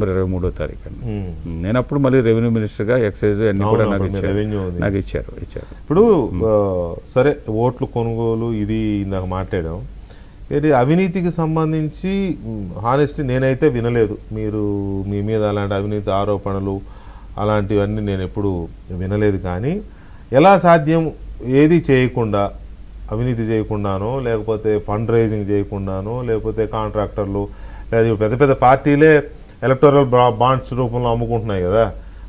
23వ తారీఖు అండి. నేను అప్పుడు మళ్ళీ రెవెన్యూ మినిస్టర్గా ఎక్సైజ్ అన్ని కూడా నాకు ఇచ్చారు. ఇప్పుడు సరే ఓట్లు కొనుగోలు ఇది ఇందాక మాట్లాడాం. ఇది అవినీతికి సంబంధించి హానెస్ట్లీ నేనైతే వినలేదు. మీరు మీ మీద అలాంటి అవినీతి ఆరోపణలు అలాంటివన్నీ నేను ఎప్పుడు వినలేదు. కానీ ఎలా సాధ్యం, ఏది చేయకుండా, అవినీతి చేయకుండానో లేకపోతే ఫండ్ రైజింగ్ చేయకుండానో లేకపోతే కాంట్రాక్టర్లు లేదా పెద్ద పెద్ద పార్టీలే ఎలక్టోరల్ బాండ్స్ రూపంలో అమ్ముకుంటున్నాయి కదా,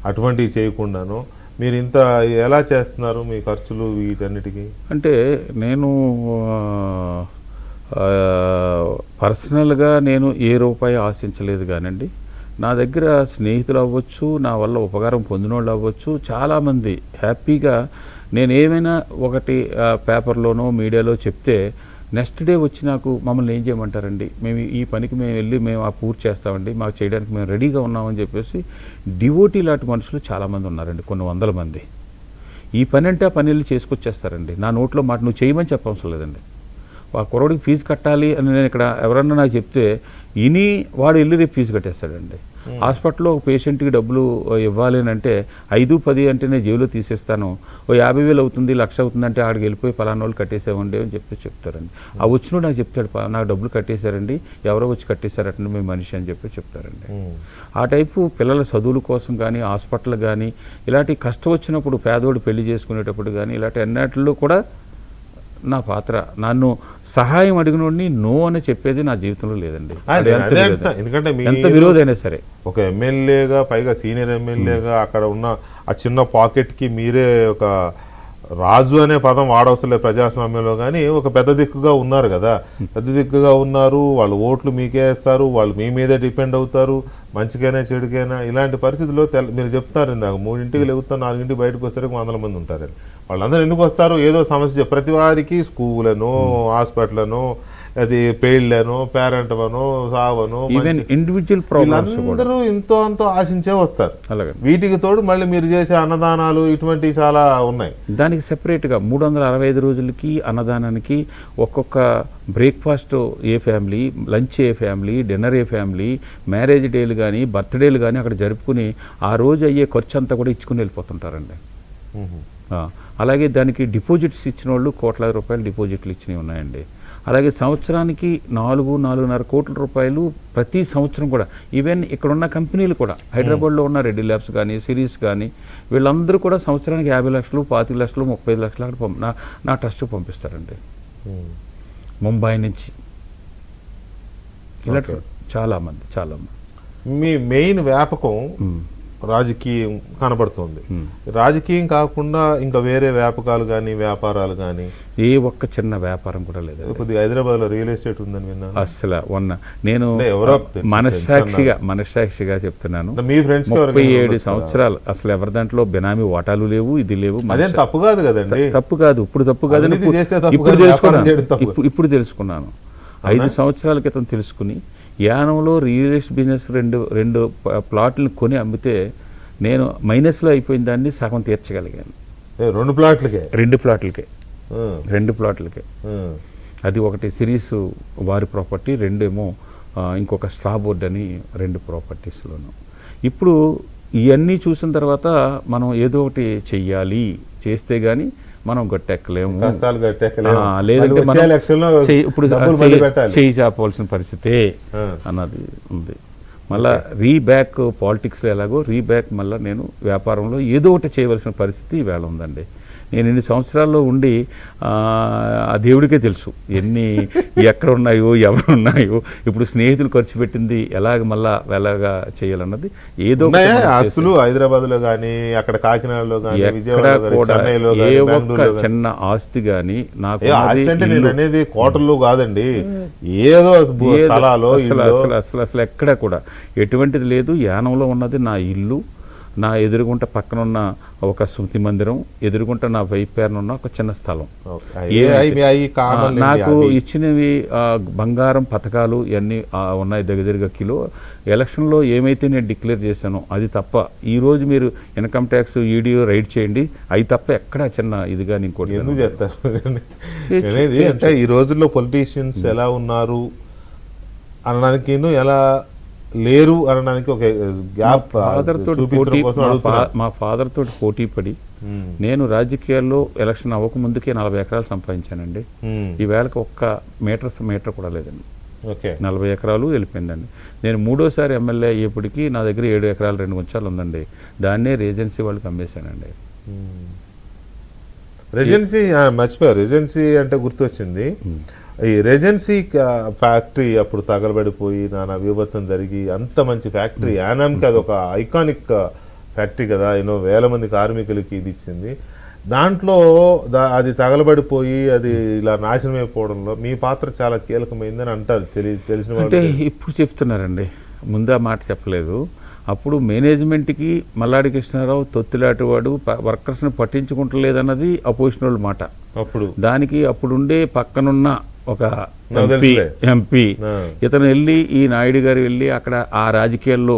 అటువంటివి చేయకుండాను మీరు ఇంత ఎలా చేస్తున్నారు మీ ఖర్చులు వీటన్నిటికీ? అంటే నేను పర్సనల్గా నేను ఏ రూపాయి ఆశించలేదు కానండి. నా దగ్గర స్నేహితులు అవ్వచ్చు, నా వల్ల ఉపకారం పొందిన వాళ్ళు అవ్వచ్చు, చాలామంది హ్యాపీగా నేను ఏమైనా ఒకటి పేపర్లోనో మీడియాలో చెప్తే నెక్స్ట్ డే వచ్చి నాకు మమ్మల్ని ఏం చేయమంటారండి, మేము ఈ పనికి మేము వెళ్ళి మేము ఆ పూర్తి చేస్తామండి, మాకు చేయడానికి మేము రెడీగా ఉన్నామని చెప్పేసి డివోటీ లాంటి మనుషులు చాలామంది ఉన్నారండి, కొన్ని వందల మంది. ఈ పని అంటే ఆ పని వెళ్ళి చేసుకొచ్చేస్తారండి. నా నోట్లో మాట నువ్వు చేయమని చెప్పవసరం లేదండి. ఆ కుర్రోడికి ఫీజు కట్టాలి అని నేను ఇక్కడ ఎవరన్నా నాకు చెప్తే ఇని వాడు వెళ్ళి రేపు ఫీజు కట్టేస్తాడండి. హాస్పిటల్లో ఒక పేషెంట్కి డబ్బులు ఇవ్వాలి అని అంటే 5-10 అంటే నేను జేబులో తీసేస్తాను, ఓ 50,000 అవుతుంది, 1,00,000 అవుతుందంటే ఆడికి వెళ్ళిపోయి పలానా వాళ్ళు కట్టేసామండి అని చెప్పి చెప్తారండి. ఆ వచ్చినోడు నాకు చెప్తాడు, నాకు డబ్బులు కట్టేశారండి, ఎవరో వచ్చి కట్టేశారటండి మీ మనిషి అని చెప్పి చెప్తారండి. ఆ టైపు పిల్లల చదువుల కోసం కానీ హాస్పిటల్ కానీ ఇలాంటి కష్టం వచ్చినప్పుడు పేదోడు పెళ్లి చేసుకునేటప్పుడు కానీ ఇలాంటి అన్నిటిలో కూడా నా పాత్ర. నన్ను సహాయం అడిగినోడిని నో అని చెప్పేది నా జీవితంలో లేదండి. ఎందుకంటే ఎంత విరోధైనా సరే ఒక ఎమ్మెల్యేగా, పైగా సీనియర్ ఎమ్మెల్యేగా అక్కడ ఉన్న ఆ చిన్న పాకెట్కి మీరే ఒక రాజు అనే పదం వాడవసరం లేదు ప్రజాస్వామ్యంలో, కానీ ఒక పెద్ద దిక్కుగా ఉన్నారు కదా, పెద్ద దిక్కుగా ఉన్నారు. వాళ్ళు ఓట్లు మీకే వేస్తారు, వాళ్ళు మీ మీదే డిపెండ్ అవుతారు, మంచికైనా చెడుకైనా. ఇలాంటి పరిస్థితుల్లో మీరు చెప్తారు ఇందాక 3ంటికి లేగుతారు, 4ంటికి బయటకు వస్తారు 100 మంది ఉంటారని. వాళ్ళందరూ ఎందుకు వస్తారు? ఏదో సమస్య, ప్రతి వారికి స్కూలను, హాస్పిటల్ను, అది పెయిళ్లను, పేరెంట్ వను, సావను, ఇండివిజువల్ ప్రాబ్లమ్స్ అందరూ ఎంతో అంతో ఆశించే వస్తారు. వీటికి తోడు మళ్ళీ మీరు చేసే అన్నదానాలు ఇటువంటివి చాలా ఉన్నాయి. దానికి సెపరేట్గా 365 రోజులకి అన్నదానానికి ఒక్కొక్క బ్రేక్ఫాస్ట్ ఏ ఫ్యామిలీ, లంచ్ ఏ ఫ్యామిలీ, డిన్నర్ ఏ ఫ్యామిలీ, మ్యారేజ్ డేలు కానీ బర్త్డేలు కానీ అక్కడ జరుపుకుని ఆ రోజు అయ్యే ఖర్చు అంతా కూడా ఇచ్చుకుని వెళ్ళిపోతుంటారండి. అలాగే దానికి డిపాజిట్స్ ఇచ్చిన వాళ్ళు కోట్లాది రూపాయలు డిపాజిట్లు ఇచ్చినవి ఉన్నాయండి. అలాగే సంవత్సరానికి 4-4.5 కోట్ల రూపాయలు ప్రతి సంవత్సరం కూడా. ఈవెన్ ఇక్కడున్న కంపెనీలు కూడా, హైదరాబాద్లో ఉన్న రెడ్డి ల్యాబ్స్ కానీ, సిరీస్ కానీ, వీళ్ళందరూ కూడా సంవత్సరానికి 50 లక్షలు, 25 లక్షలు, 35 లక్షలు అక్కడ నా ట్రస్ట్కి పంపిస్తారండి. ముంబై నుంచి ఇలా చాలామంది. మీ మెయిన్ వ్యాపకం రాజకీయం కనబడుతుంది. రాజకీయం కాకుండా ఇంకా వేరే వ్యాపకాలు కానీ వ్యాపారాలు కానీ? ఏ ఒక్క చిన్న వ్యాపారం కూడా లేదు. కొద్దిగా హైదరాబాద్లో రియల్ ఎస్టేట్ ఉందని విన్నాను. అసలు నేను మనస్సాక్షిగా చెప్తున్నాను, మీ ఫ్రెండ్స్ 37 సంవత్సరాలు అసలు ఎవరి దాంట్లో బెనామీ వాటాలు లేవు, ఇది లేవు. అదేం తప్పు కాదు కదండి. తప్పు కాదు, ఇప్పుడు తప్పు కాదు, ఇప్పుడు తెలుసుకున్నాను. 5 సంవత్సరాల క్రితం తెలుసుకుని యానంలో రియల్ ఎస్టేట్ బిజినెస్ రెండు ప్లాట్లను కొని అమ్మితే నేను మైనస్లో అయిపోయిన దాన్ని సగం తీర్చగలిగాను. 2 ప్లాట్లకే? 2 ప్లాట్లకే. అది ఒకటి సిరీస్ వారి ప్రాపర్టీ, 2 ఏమో ఇంకొక స్ట్రా బోర్డ్ అని 2 ప్రాపర్టీస్లోను. ఇప్పుడు ఇవన్నీ చూసిన తర్వాత మనం ఏదో ఒకటి చెయ్యాలి, చేస్తే కానీ మనం గట్టెక్కలేము, లేదంటే ఇప్పుడు చేయి చాపవలసిన పరిస్థితే అన్నది ఉంది. మళ్ళీ రీబ్యాక్ పాలిటిక్స్లో ఎలాగో రీబ్యాక్ మళ్ళీ నేను వ్యాపారంలో ఏదో ఒకటి చేయవలసిన పరిస్థితి ఈవేళ ఉందండి. నేను ఇన్ని సంవత్సరాల్లో ఉండి ఆ దేవుడికే తెలుసు ఎక్కడ ఉన్నాయో, ఎవరున్నాయో. ఇప్పుడు స్నేహితులు ఖర్చు పెట్టింది ఎలాగా చేయాలన్నది ఏదో ఆస్తులు హైదరాబాద్లో కానీ, అక్కడ కాకినాడలో కానీ, చెన్నైలో ఏ ఒక్క చిన్న ఆస్తి కానీ నాకు అనేది కోటల్లో కాదండి, ఏదో అసలు ఎక్కడ కూడా ఎటువంటిది లేదు. యానంలో ఉన్నది నా ఇల్లు, నా ఎదురుగుంట పక్కనున్న ఒక స్మృతి మందిరం, ఎదురుగుంట నా వైపేరున ఉన్న ఒక చిన్న స్థలం. నాకు ఇచ్చినవి బంగారం పథకాలు ఇవన్నీ ఉన్నాయి, దగ్గర కిలో. ఎలక్షన్లో ఏమైతే నేను డిక్లేర్ చేశానో అది తప్ప, ఈరోజు మీరు ఇన్కమ్ ట్యాక్స్ ఈడీఓ రైడ్ చేయండి, అవి తప్ప ఎక్కడ చిన్న ఇదిగా ఇంకోటి ఎందుకు చెప్తారు అంటే ఈ రోజుల్లో పొలిటీషియన్స్ ఎలా ఉన్నారు అనడానికి ఎలా లేరు అనడానికి ఒక గ్యాప్ ఫాదర్ తోటి చూపించడం పోటీ కోసం అడుగుతున్నాను. మా ఫాదర్ తోటి పోటీ పడి మ్మ్. నేను రాజకీయాల్లో ఎలక్షన్ అవ్వకముందుకే 40 ఎకరాలు సంపాదించానండి. మ్మ్. ఈ వేళకి ఒక్క మీటర్ కూడా లేదండి. ఓకే 40 ఎకరాలు వెళ్ళిపోయిందండి. నేను మూడోసారి ఎమ్మెల్యే అయ్యేప్పటికీ నా దగ్గర 7 ఎకరాలు 2 గుంచాలు ఉందండి. దాన్నే రేజెన్సీ వాళ్ళకి అమ్మేశానండి. రెజెన్సీ మర్చిపోయారు. రెజెన్సీ అంటే గుర్తొచ్చింది. ఈ రెజెన్సీ ఫ్యాక్టరీ అప్పుడు తగలబడిపోయి నానా విభత్సం జరిగి అంత మంచి ఫ్యాక్టరీ యానాంకి అది ఒక ఐకానిక్ ఫ్యాక్టరీ కదా, ఎన్నో వేల మంది కార్మికులకి ఇది ఇచ్చింది. దాంట్లో అది తగలబడిపోయి అది ఇలా నాశనం అయిపోవడంలో మీ పాత్ర చాలా కీలకమైందని అంటారు తెలిసిన అంటే వాళ్ళు. ఇప్పుడు చెప్తున్నారండి, ముందా మాట చెప్పలేదు. అప్పుడు మేనేజ్మెంట్కి మల్లాడి కృష్ణారావు తొత్తిలాంటివాడు వర్కర్స్ని పట్టించుకుంటలేదన్నది అపోజిషన్ వాళ్ళ మాట. అప్పుడు దానికి అప్పుడుండే పక్కనున్న ఒక నాకు తెలుసులే. ఎంపీ ఆ. ఇతను వెళ్ళి ఈ నాయుడు గారు వెళ్ళి అక్కడ ఆ రాజకీయాల్లో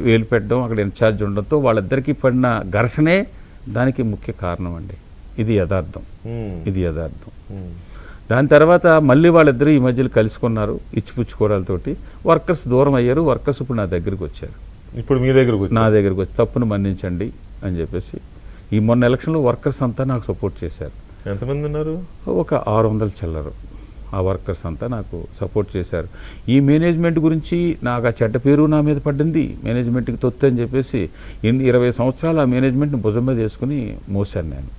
వేలు పెట్టడం, అక్కడ ఇన్ఛార్జ్ ఉండడంతో వాళ్ళిద్దరికీ పడిన ఘర్షణే దానికి ముఖ్య కారణం అండి. ఇది యథార్థం. ఇది యథార్థం. దాని తర్వాత మళ్ళీ వాళ్ళిద్దరూ ఈ మధ్యలో కలుసుకున్నారు ఇచ్చిపుచ్చుకోవడాలతోటి. వర్కర్స్ దూరం అయ్యారు. వర్కర్స్ ఇప్పుడు నా దగ్గరికి వచ్చారు. ఇప్పుడు మీ దగ్గరకు నా దగ్గరికి వచ్చి తప్పును మన్నించండి అని చెప్పేసి ఈ మొన్న ఎలక్షన్లో వర్కర్స్ అంతా నాకు సపోర్ట్ చేశారు. ఎంతమంది ఉన్నారు? ఒక 600 చిల్లరు ఆ వర్కర్స్ అంతా నాకు సపోర్ట్ చేశారు. ఈ మేనేజ్మెంట్ గురించి నాకు ఆ చెడ్డ పేరు నా మీద పడింది. మేనేజ్మెంట్కి తొత్తు అని చెప్పేసి 20 సంవత్సరాలు ఆ మేనేజ్మెంట్ని భుజం మీద వేసుకుని మోసాను నేను.